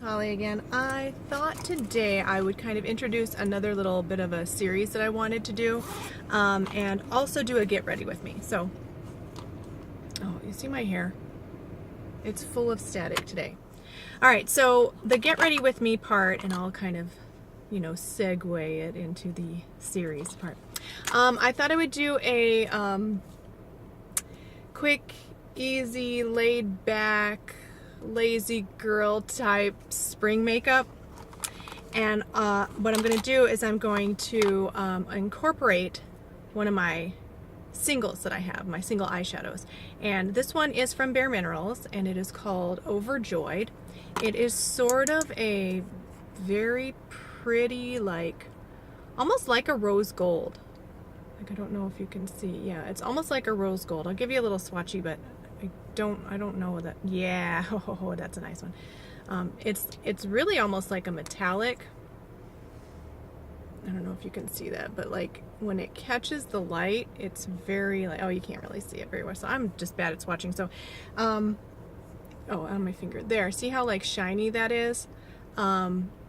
Holly again. I thought today I would kind of introduce another little bit of a series that I wanted to do, and also do a get ready with me. So, oh, you see my hair? It's full of static today. All right, so the get ready with me part, and I'll kind of, segue it into the series part. I thought I would do a quick, easy, laid back, lazy girl type spring makeup. And what I'm going to do is I'm going to incorporate one of my singles that I have, my single eyeshadows. And this one is from Bare Minerals, and it is called Overjoyed. It is sort of a very pretty, almost like a rose gold. I don't know if you can see. Yeah, it's almost like a rose gold. I'll give you a little swatchy, but I don't know that. Yeah, oh, that's a nice one. It's really almost like a metallic. I don't know if you can see that, but when it catches the light, it's very oh, you can't really see it very well. So I'm just bad at swatching. So, oh, on my finger there. See how shiny that is?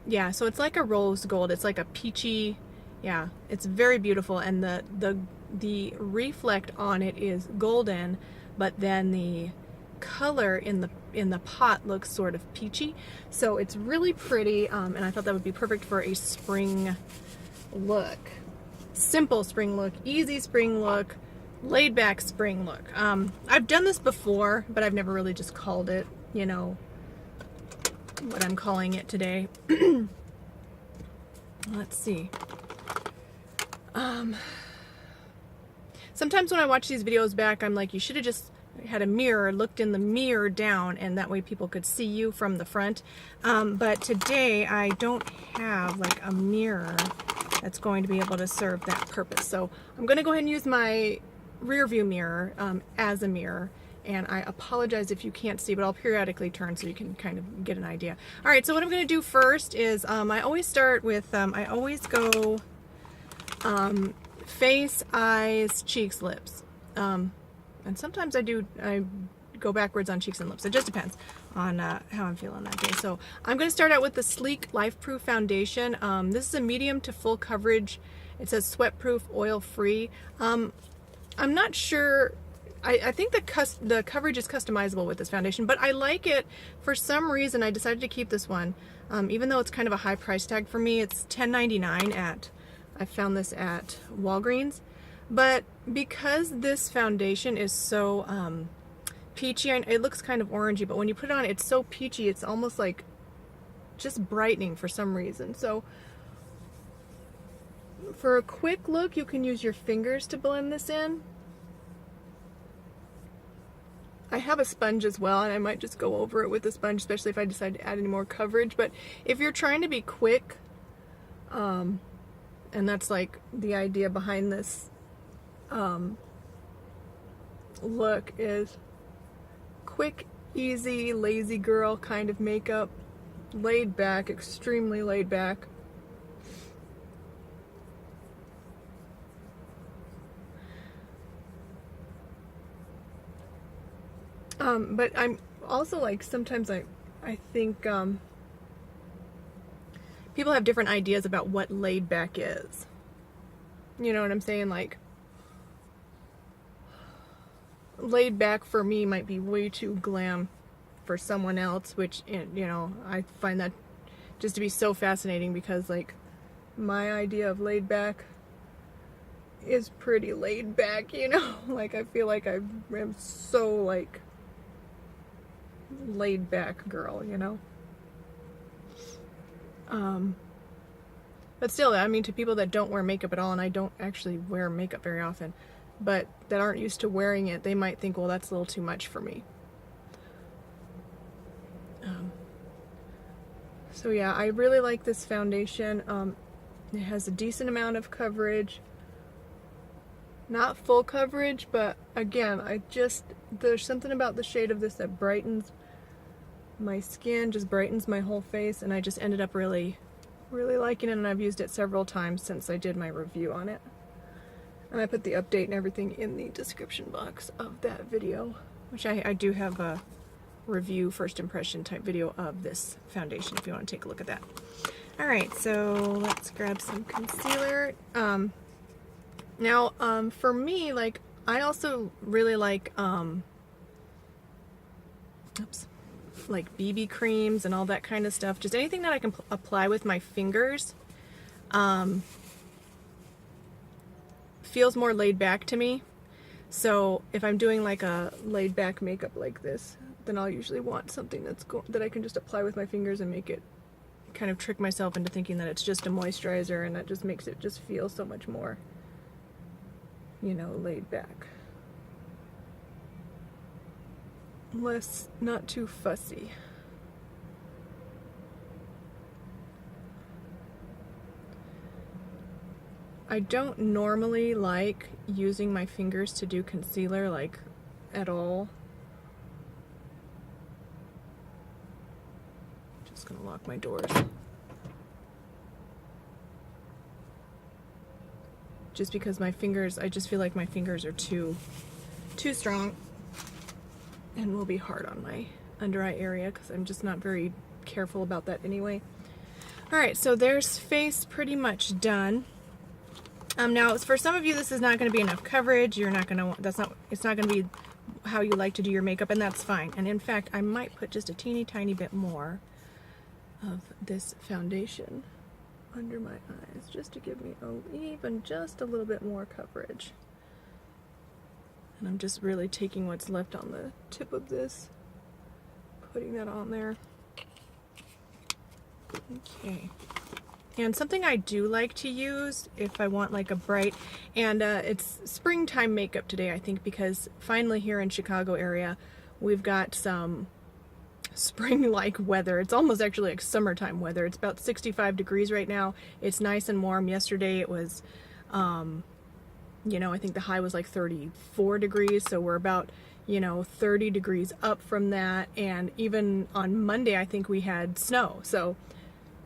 Yeah. So it's like a rose gold. It's like a peachy. Yeah, it's very beautiful, and the reflect on it is golden, but then the color in the pot looks sort of peachy. So it's really pretty, and I thought that would be perfect for a spring look. Simple spring look, easy spring look, laid back spring look. I've done this before, but I've never really just called it, what I'm calling it today. Let's see. Sometimes when I watch these videos back, I'm like, you should have just had a mirror, looked in the mirror down, and that way people could see you from the front. But today I don't have a mirror that's going to be able to serve that purpose. So I'm going to go ahead and use my rear view mirror as a mirror. And I apologize if you can't see, but I'll periodically turn so you can kind of get an idea. All right, so what I'm going to do first is I always start with, I always go face, eyes, cheeks, lips. And sometimes I go backwards on cheeks and lips. It just depends on how I'm feeling that day. So I'm going to start out with the Sleek Life Proof Foundation. This is a medium to full coverage. It says sweat proof, oil free. I'm not sure. I think the coverage is customizable with this foundation, but I like it. For some reason, I decided to keep this one, even though it's kind of a high price tag for me. It's $10.99 I found this at Walgreens. But because this foundation is so peachy, and it looks kind of orangey, but when you put it on, it's so peachy, it's almost like just brightening for some reason. So for a quick look, you can use your fingers to blend this in. I have a sponge as well, and I might just go over it with a sponge, especially if I decide to add any more coverage. But if you're trying to be quick, and that's the idea behind this look, is quick, easy, lazy girl kind of makeup, laid back, extremely laid back. But I'm also sometimes I think people have different ideas about what laid back is. You know what I'm saying? Laid back for me might be way too glam for someone else, which, I find that just to be so fascinating, because my idea of laid back is pretty laid back, I feel like I am so laid back girl, but still, I mean, to people that don't wear makeup at all, and I don't actually wear makeup very often, but that aren't used to wearing it, they might think, well, that's a little too much for me. So yeah, I really like this foundation. It has a decent amount of coverage. Not full coverage, but again, there's something about the shade of this that brightens my skin, just brightens my whole face, and I just ended up really liking it, and I've used it several times since I did my review on it. And I put the update and everything in the description box of that video, which I do have review, first impression type video of this foundation if you want to take a look at that. Alright, so let's grab some concealer. Now, for me, like, I also really like, like BB creams and all that kind of stuff. Just anything that I can apply with my fingers feels more laid back to me. So if I'm doing like a laid back makeup like this, then I'll usually want something that I can just apply with my fingers and make it kind of trick myself into thinking that it's just a moisturizer, and that just makes it just feel so much more, you know, laid back. Less, not too fussy. I don't normally like using my fingers to do concealer, like, at all. Just gonna lock my doors. Just because my fingers, I just feel like my fingers are too strong and will be hard on my under eye area, because I'm just not very careful about that anyway. Alright, so there's face pretty much done. Now, for some of you, this is not going to be enough coverage. You're not going to, it's not going to be how you like to do your makeup, and that's fine. And in fact, I might put just a teeny tiny bit more of this foundation under my eyes, just to give me even just a little bit more coverage. And I'm just really taking what's left on the tip of this, putting that on there. Okay. And something I do like to use if I want like a bright, and it's springtime makeup today, I think, because finally here in Chicago area we've got some spring-like weather. It's almost actually like summertime weather. It's about 65 degrees right now. It's nice and warm. Yesterday it was, you know, I think the high was like 34 degrees, so we're about, you know, 30 degrees up from that. And even on Monday I think we had snow. So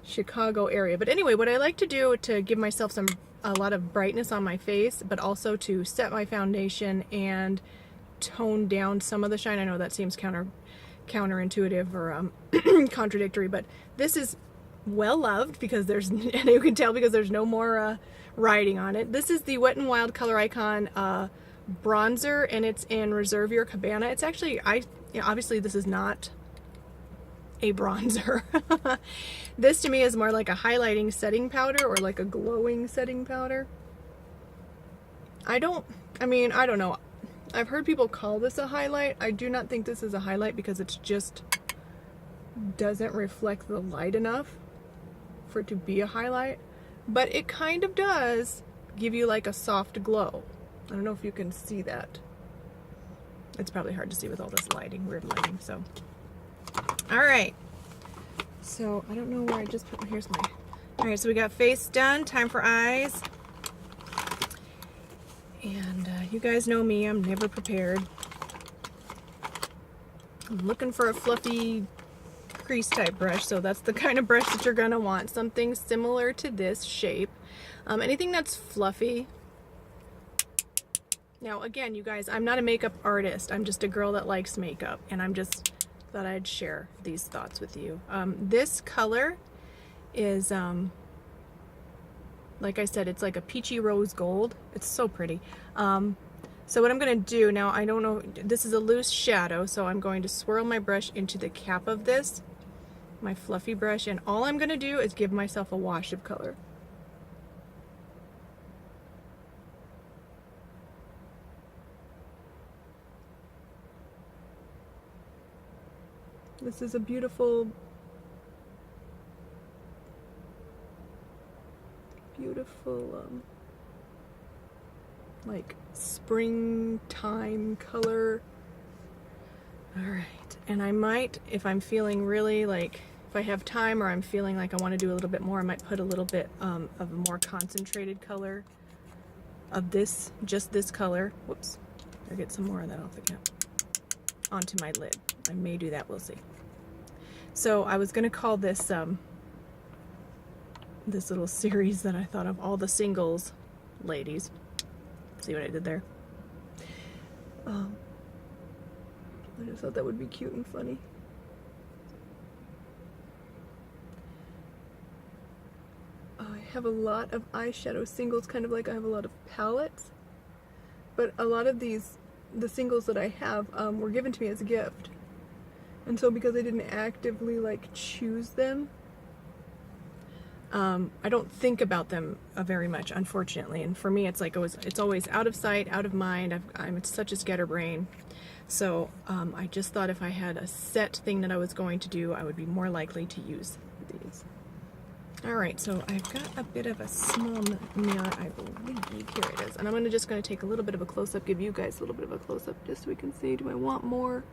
Chicago area. But anyway, what I like to do to give myself a lot of brightness on my face, but also to set my foundation and tone down some of the shine. I know that seems counterintuitive or contradictory, but this is well loved because there's, and you can tell because there's no more writing on it. This is the Wet n Wild Color Icon bronzer, and it's in Reserve Your Cabana. It's actually, obviously this is not a bronzer. This to me is more like a highlighting setting powder, or like a glowing setting powder. I don't know. I've heard people call this a highlight. I do not think this is a highlight because it's just doesn't reflect the light enough for it to be a highlight, but it kind of does give you like a soft glow. I don't know if you can see that. It's probably hard to see with all this lighting, weird lighting, so. Alright, so I don't know where I just put, here's my, alright, so we got face done, time for eyes. And you guys know me, I'm never prepared. I'm looking for a fluffy crease type brush, so that's the kind of brush that you're gonna want. Something similar to this shape. Anything that's fluffy. Now again, you guys, I'm not a makeup artist, I'm just a girl that likes makeup, and I'm just thought I'd share these thoughts with you. This color is, like I said, it's like a peachy rose gold. It's so pretty. So what I'm going to do now, I don't know, this is a loose shadow, so I'm going to swirl my brush into the cap of this, my fluffy brush, and all I'm going to do is give myself a wash of color. This is a beautiful, like springtime color. All right, and I might, if I'm feeling really like, if I have time or I'm feeling like I want to do a little bit more, I might put a little bit of a more concentrated color of this, just this color. Whoops, I'll get some more of that off the cap onto my lid. I may do that, we'll see. So I was going to call this this little series that I thought of, all the singles ladies. See what I did there? I just thought that would be cute and funny. I have a lot of eyeshadow singles, kind of like I have a lot of palettes, but a lot of the singles that I have were given to me as a gift, and so because I didn't actively like choose them, I don't think about them very much, unfortunately. And for me, it's like it's always out of sight, out of mind. I'm such a scatterbrain. So I just thought if I had a set thing that I was going to do, I would be more likely to use these. Alright, so I've got a bit of a small mirror, I believe. Here it is. And I'm just going to take a little bit of a close-up, give you guys a little bit of a close-up just so we can see. Do I want more?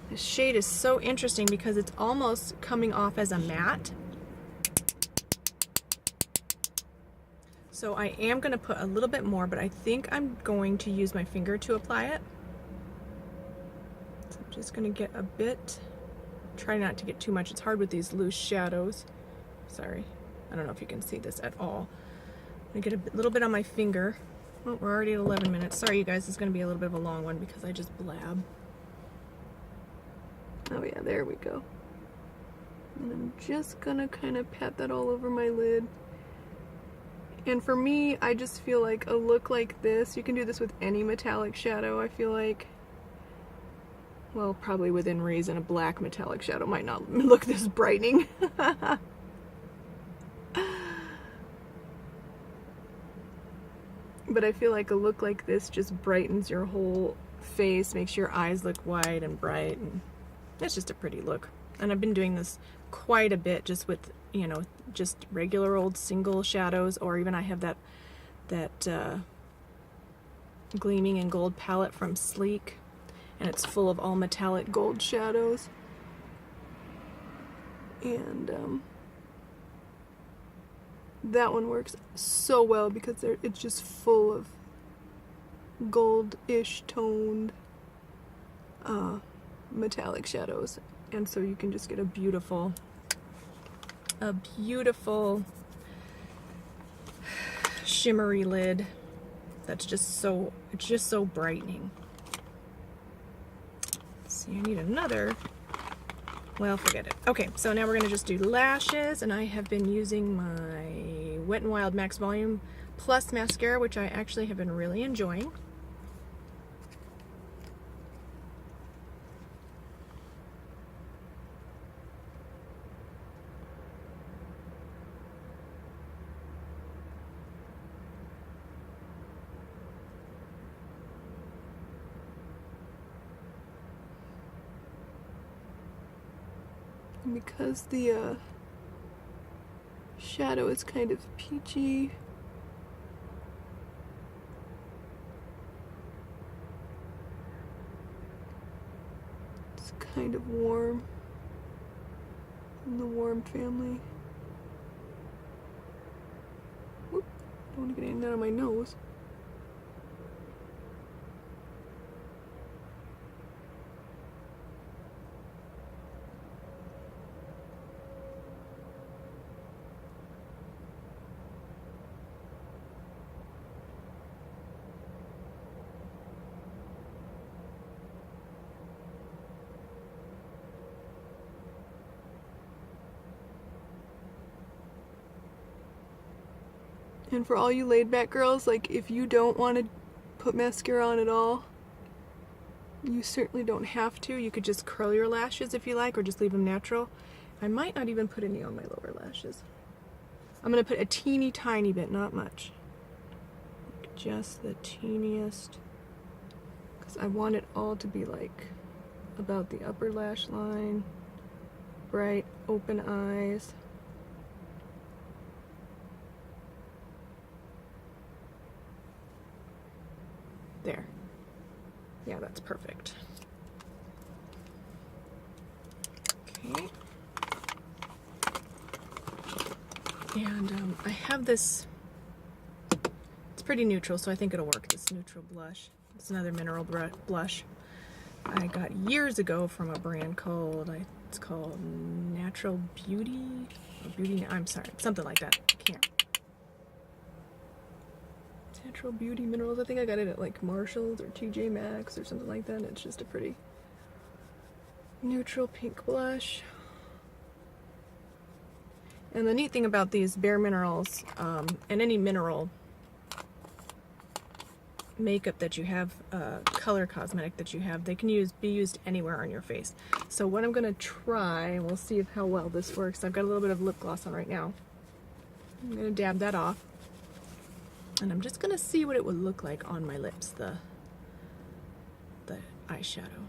This shade is so interesting because it's almost coming off as a matte. So I am going to put a little bit more, but I think I'm going to use my finger to apply it. So I'm just going to get a bit, try not to get too much. It's hard with these loose shadows. Sorry, I don't know if you can see this at all. I'm going to get a little bit on my finger. Oh, we're already at 11 minutes. Sorry you guys, this is going to be a little bit of a long one because I just blab. Oh yeah, there we go. And I'm just gonna kind of pat that all over my lid. And for me, I just feel like a look like this, you can do this with any metallic shadow, I feel like. Well, probably within reason, a black metallic shadow might not look this brightening. But I feel like a look like this just brightens your whole face, makes your eyes look wide and bright, and it's just a pretty look. And I've been doing this quite a bit just with, you know, just regular old single shadows, or even I have that Gleaming in Gold palette from Sleek, and it's full of all metallic gold shadows. And that one works so well because it's just full of gold-ish toned metallic shadows, and so you can just get a beautiful shimmery lid that's just so, it's just so brightening. See, I need another, well, forget it. Okay, so now we're gonna just do lashes, and I have been using my Wet n Wild Max Volume Plus mascara, which I actually have been really enjoying. And because the shadow is kind of peachy, it's kind of warm, in the warm family. Whoop, don't want to get any of that on my nose. And for all you laid back girls, like if you don't want to put mascara on at all, you certainly don't have to. You could just curl your lashes if you like, or just leave them natural. I might not even put any on my lower lashes. I'm going to put a teeny tiny bit, not much. Just the teeniest. Because I want it all to be like about the upper lash line. Bright, open eyes. There. Yeah, that's perfect. Okay. And I have this, it's pretty neutral, so I think it'll work, this neutral blush. It's another mineral blush I got years ago from a brand called, it's called Natural Beauty, or Beauty, I'm sorry, something like that. Can't Natural Beauty Minerals. I think I got it at like Marshall's or TJ Maxx or something like that. It's just a pretty neutral pink blush. And the neat thing about these Bare Minerals, and any mineral makeup that you have, color cosmetic that you have, they can be used anywhere on your face. So what I'm going to try, and we'll see how well this works. I've got a little bit of lip gloss on right now. I'm going to dab that off. And I'm just going to see what it would look like on my lips, the eyeshadow.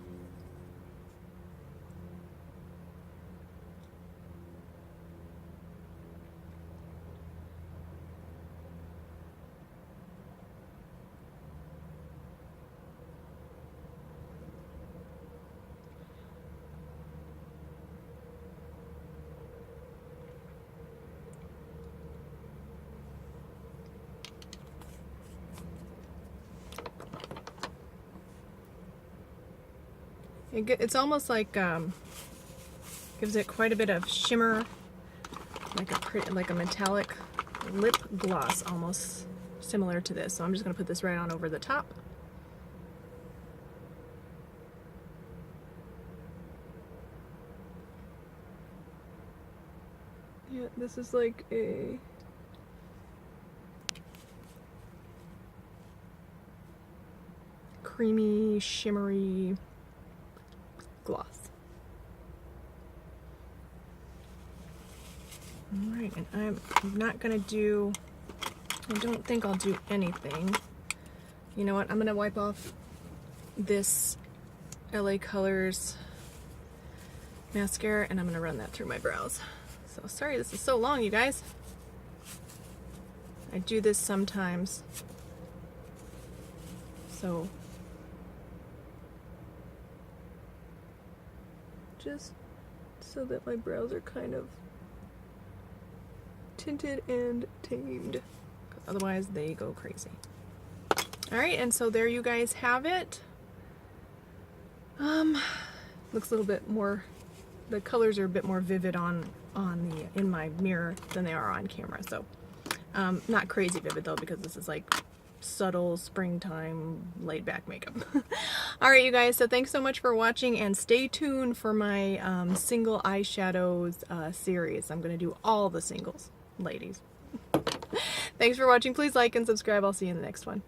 It's almost like gives it quite a bit of shimmer, like a metallic lip gloss, almost similar to this. So I'm just going to put this right on over the top. Yeah, this is like a creamy, shimmery gloss. Alright, and I'm not gonna do, I don't think I'll do anything. You know what, I'm gonna wipe off this LA Colors mascara and I'm gonna run that through my brows. So sorry this is so long, you guys. I do this sometimes. So just so that my brows are kind of tinted and tamed, because otherwise they go crazy. Alright, and so there you guys have it. Looks a little bit more, the colors are a bit more vivid in my mirror than they are on camera. So not crazy vivid though, because this is like subtle springtime laid back makeup. Alright you guys, so thanks so much for watching, and stay tuned for my single eyeshadows series. I'm going to do all the singles, ladies. Thanks for watching. Please like and subscribe. I'll see you in the next one.